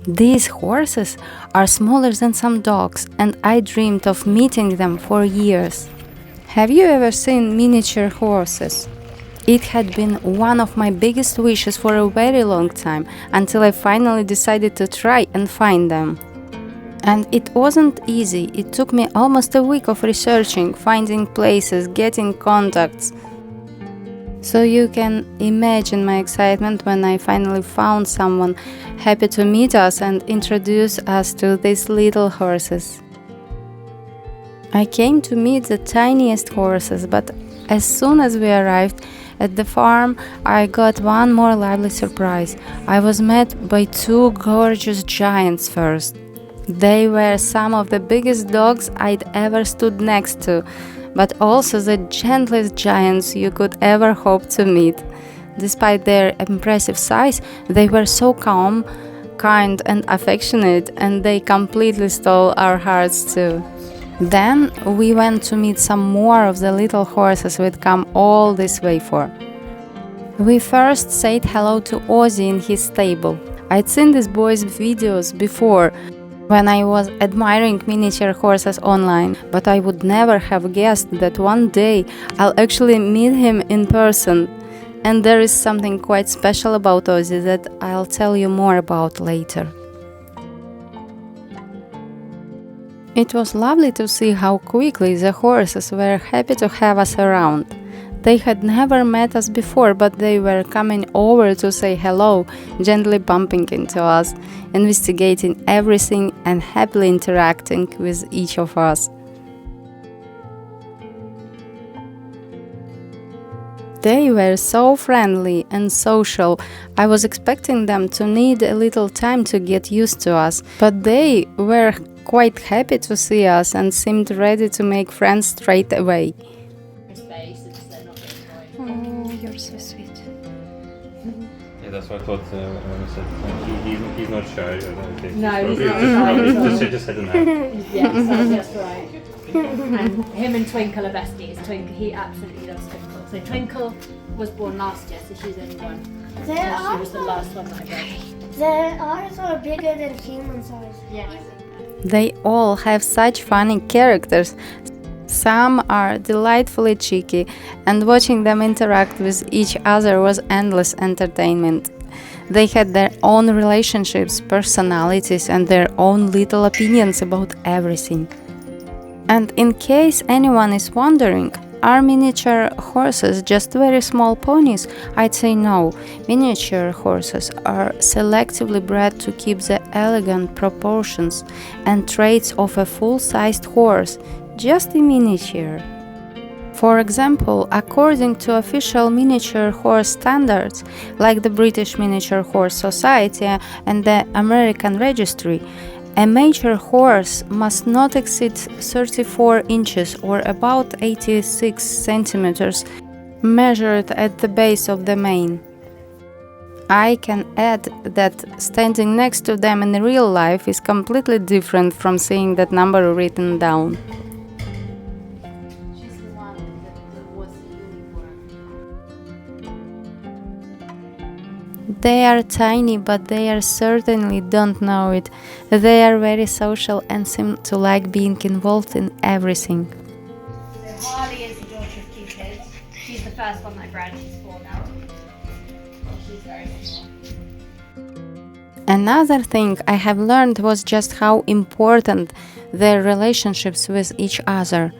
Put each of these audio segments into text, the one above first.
These horses are smaller than some dogs, and I dreamed of meeting them for years. Have you ever seen miniature horses? It had been one of my biggest wishes for a very long time, until I finally decided to try and find them. And it wasn't easy. It took me almost a week of researching, finding places, getting contacts. So you can imagine my excitement when I finally found someone happy to meet us and introduce us to these little horses. I came to meet the tiniest horses, but as soon as we arrived at the farm, I got one more lively surprise. I was met by two gorgeous giants first. They were some of the biggest dogs I'd ever stood next to, but also the gentlest giants you could ever hope to meet. Despite their impressive size, they were so calm, kind, and affectionate, and they completely stole our hearts too. Then we went to meet some more of the little horses we'd come all this way for. We first said hello to Ozzy in his stable. I'd seen this boy's videos before, when I was admiring miniature horses online, but I would never have guessed that one day I'll actually meet him in person. And there is something quite special about Ozzy that I'll tell you more about later. It was lovely to see how quickly the horses were happy to have us around. They had never met us before, but they were coming over to say hello, gently bumping into us, investigating everything and happily interacting with each of us. They were so friendly and social. I was expecting them to need a little time to get used to us, but they were quite happy to see us and seemed ready to make friends straight away. Oh, you're so sweet. Yeah, that's what I thought when I said he's not shy. I think. No, he's not probably shy. just had an act. Yes, that's right. And him and Twinkle are besties. Twinkle, he absolutely loves Twinkle. So Twinkle was born last year, so she's only one. She was the last one that I bred. Their eyes are bigger than human size. Yeah. They all have such funny characters. Some are delightfully cheeky, and watching them interact with each other was endless entertainment. They had their own relationships, personalities, and their own little opinions about everything. And in case anyone is wondering, are miniature horses just very small ponies? I'd say no. Miniature horses are selectively bred to keep the elegant proportions and traits of a full-sized horse, just in miniature. For example, according to official miniature horse standards, like the British Miniature Horse Society and the American Registry, a mature horse must not exceed 34 inches or about 86 centimeters, measured at the base of the mane. I can add that standing next to them in real life is completely different from seeing that number written down. She's the one that was the unicorn. They are tiny, but they certainly don't know it. They are very social and seem to like being involved in everything. So Harley is the daughter of 2 kids. She's the first one that I bred. She's 4 now. She's very small. Another thing I have learned was just how important their relationships with each other.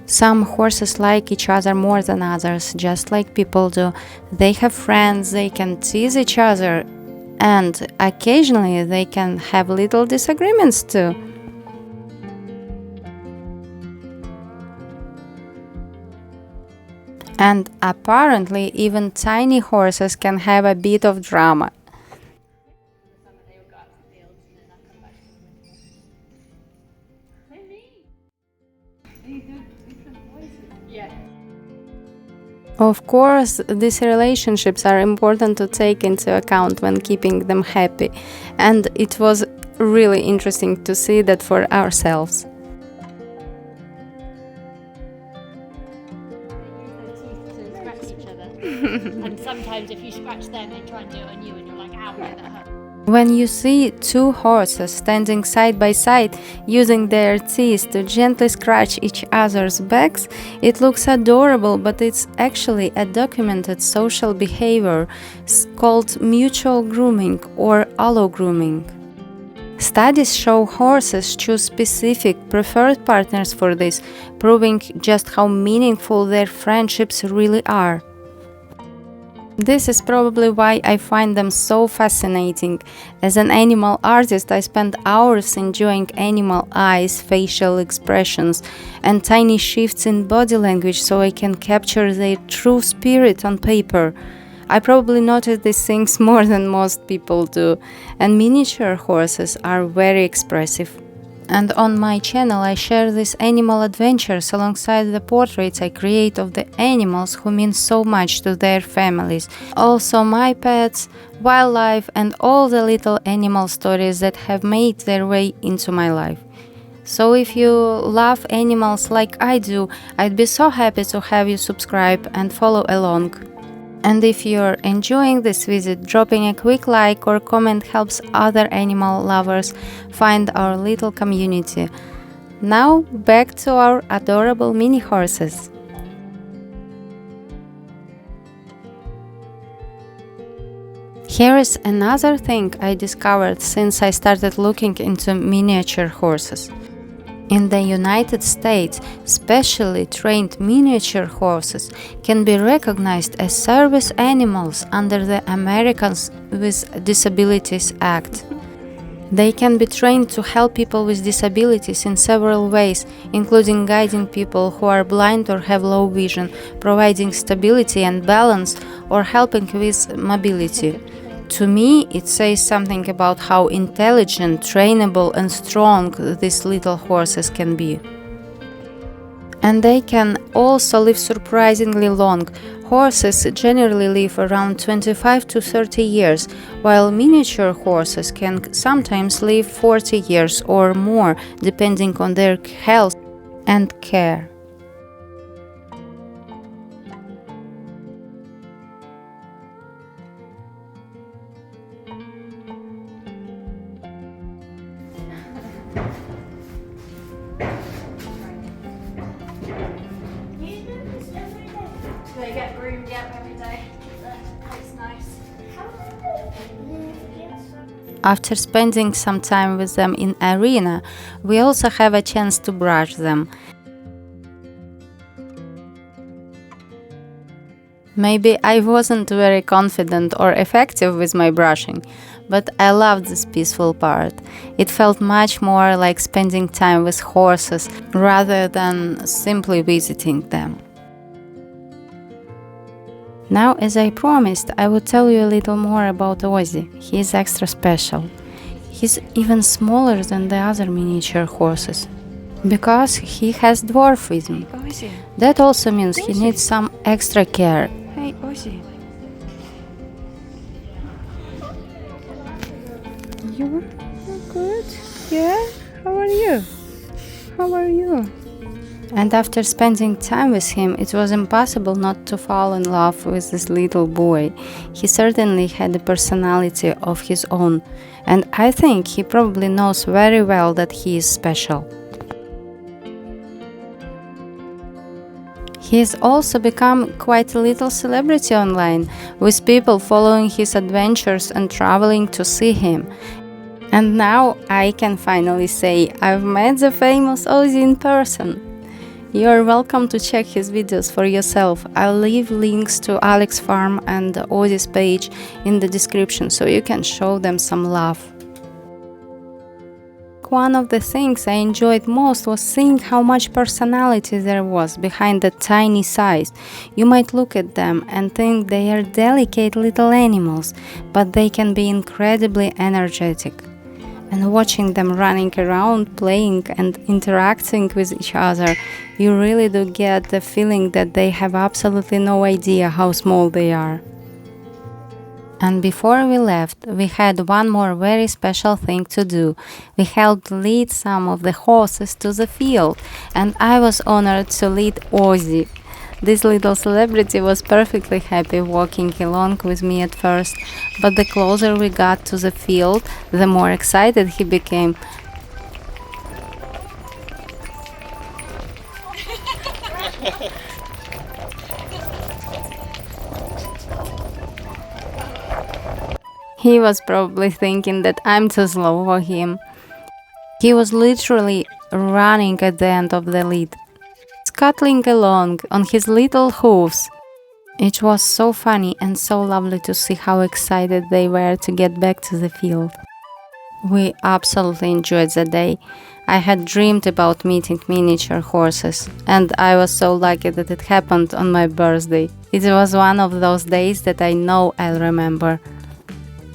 Some horses like each other more than others, just like people do. They have friends, they can tease each other, and occasionally they can have little disagreements too. And apparently even tiny horses can have a bit of drama. They would go out to the fields and then I'd come back to the Yeah. Of course, these relationships are important to take into account when keeping them happy, and it was really interesting to see that for ourselves. To scratch each other. And sometimes if you scratch them, they try and do it on you and you're like, ow, that hurt. When you see two horses standing side by side, using their teeth to gently scratch each other's backs, it looks adorable, but it's actually a documented social behavior called mutual grooming or allogrooming. Studies show horses choose specific preferred partners for this, proving just how meaningful their friendships really are. This is probably why I find them so fascinating. As an animal artist, I spend hours enjoying animal eyes, facial expressions, and tiny shifts in body language so I can capture their true spirit on paper. I probably notice these things more than most people do, and miniature horses are very expressive. And on my channel I share these animal adventures alongside the portraits I create of the animals who mean so much to their families. Also my pets, wildlife, and all the little animal stories that have made their way into my life. So if you love animals like I do, I'd be so happy to have you subscribe and follow along. And if you're enjoying this visit, dropping a quick like or comment helps other animal lovers find our little community. Now back to our adorable mini horses. Here is another thing I discovered since I started looking into miniature horses. In the United States, specially trained miniature horses can be recognized as service animals under the Americans with Disabilities Act. They can be trained to help people with disabilities in several ways, including guiding people who are blind or have low vision, providing stability and balance, or helping with mobility. To me, it says something about how intelligent, trainable, and strong these little horses can be. And they can also live surprisingly long. Horses generally live around 25 to 30 years, while miniature horses can sometimes live 40 years or more, depending on their health and care. They get groomed up every day. It's nice. After spending some time with them in arena, we also have a chance to brush them. Maybe I wasn't very confident or effective with my brushing, but I loved this peaceful part. It felt much more like spending time with horses rather than simply visiting them. Now, as I promised, I would tell you a little more about Ozzy. He is extra special. He's even smaller than the other miniature horses, because he has dwarfism. Ozzy. That also means he needs some extra care. Hey, Ozzy. You're good? Yeah? How are you? How are you? And after spending time with him, it was impossible not to fall in love with this little boy. He certainly had a personality of his own, and I think he probably knows very well that he is special. He has also become quite a little celebrity online, with people following his adventures and traveling to see him. And now I can finally say I've met the famous Ozzy in person. You're welcome to check his videos for yourself. I'll leave links to Alex's farm and Ozzy's page in the description so you can show them some love. One of the things I enjoyed most was seeing how much personality there was behind the tiny size. You might look at them and think they are delicate little animals, but they can be incredibly energetic. And watching them running around, playing and interacting with each other, you really do get the feeling that they have absolutely no idea how small they are. And before we left, we had one more very special thing to do. We helped lead some of the horses to the field, and I was honored to lead Ozzy. This little celebrity was perfectly happy walking along with me at first, but the closer we got to the field, the more excited he became. He was probably thinking that I'm too slow for him. He was literally running at the end of the lead, scuttling along on his little hooves. It was so funny and so lovely to see how excited they were to get back to the field. We absolutely enjoyed the day. I had dreamed about meeting miniature horses, and I was so lucky that it happened on my birthday. It was one of those days that I know I'll remember.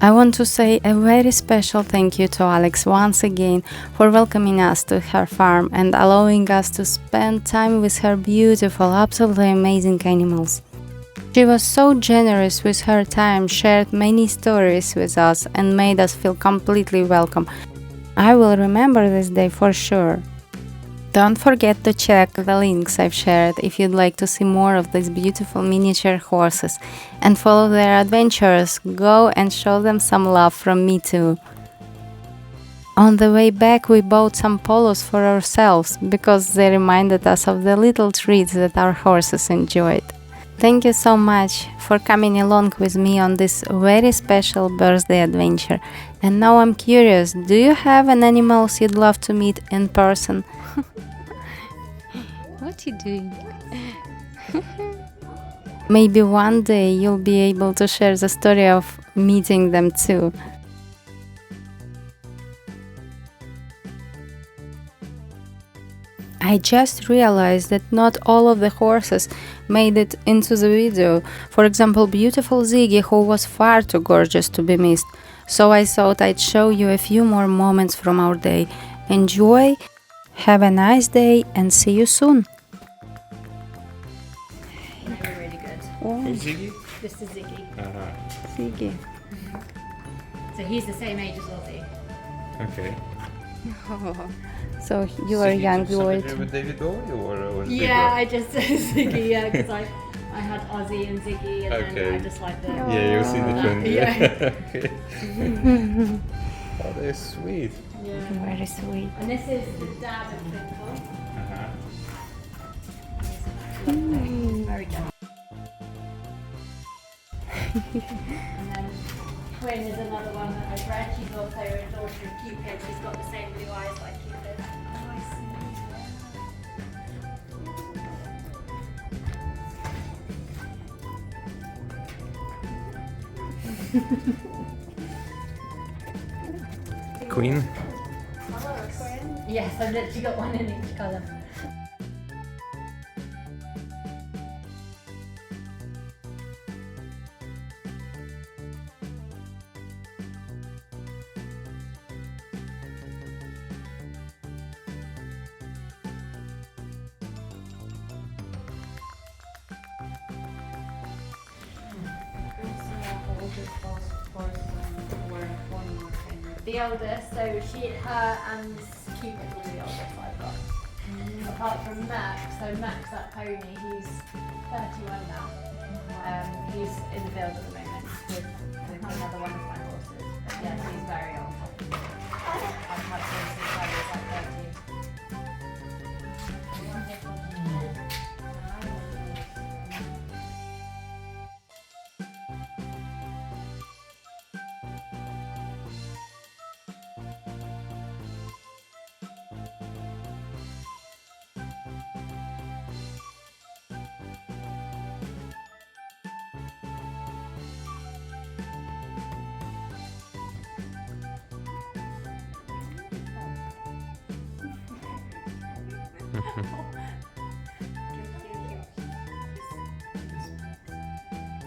I want to say a very special thank you to Alex once again for welcoming us to her farm and allowing us to spend time with her beautiful, absolutely amazing animals. She was so generous with her time, shared many stories with us, and made us feel completely welcome. I will remember this day for sure. Don't forget to check the links I've shared if you'd like to see more of these beautiful miniature horses and follow their adventures. Go and show them some love from me too. On the way back, we bought some polos for ourselves because they reminded us of the little treats that our horses enjoyed. Thank you so much for coming along with me on this very special birthday adventure. And now I'm curious, do you have an animal you'd love to meet in person? What are you doing? Maybe one day you'll be able to share the story of meeting them too. I just realized that not all of the horses made it into the video. For example, beautiful Ziggy, who was far too gorgeous to be missed. So I thought I'd show you a few more moments from our day. Enjoy, have a nice day, and see you soon. They're really good. Who's Ziggy? This is Ziggy. Ziggy. So he's the same age as Ozzy. Okay. So you are young boy. With David Bowie or Yeah, I just Ziggy, yeah, because I had Ozzy and Ziggy, and then I just like the. Yeah, you've seen the twin. Yeah. Okay. Oh, they're sweet. Yeah. Very sweet. And this is the dad of Twinkle. Very good. And then Twin is another one that I've read. She's also a daughter of Cupid. She's got the same blue eyes like Cupid. Queen. Yes, I've literally got one in each colour. The eldest, so her and Cupid were the oldest I've got. Apart from Max, so Max, that pony, he's 31 now. He's in the field at the moment with another one of my horses. But yeah, he's very old. I've had him since I was like 13.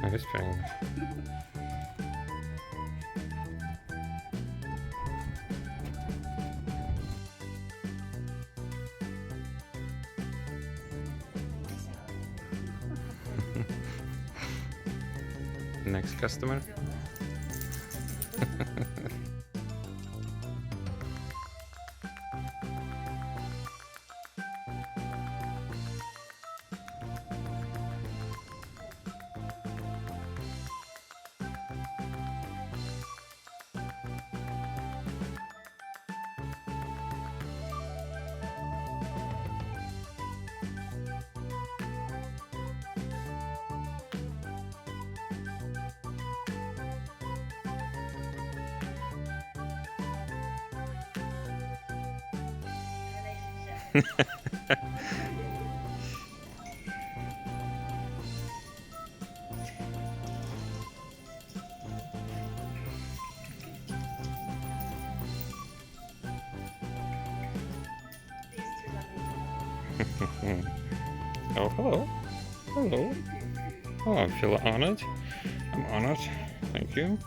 I'm just trying. Next customer. Oh, hello. Hello. Oh, I feel honored. I'm honored. Thank you.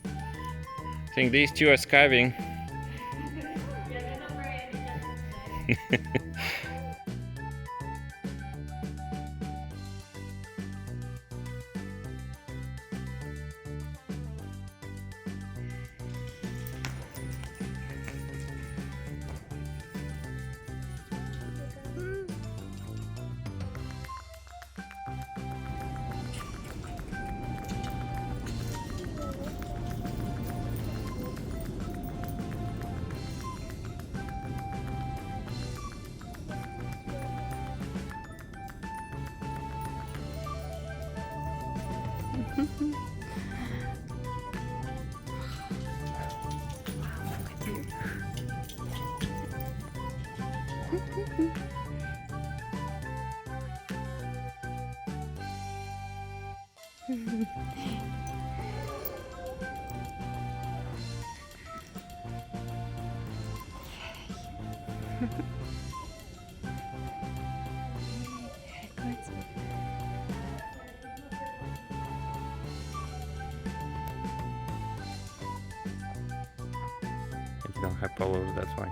I think these two are skiving. Yeah, they're not very energetic today. You don't have polos, that's why.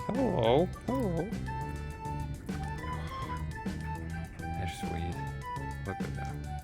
Hello. Hello. They're sweet. Look at that.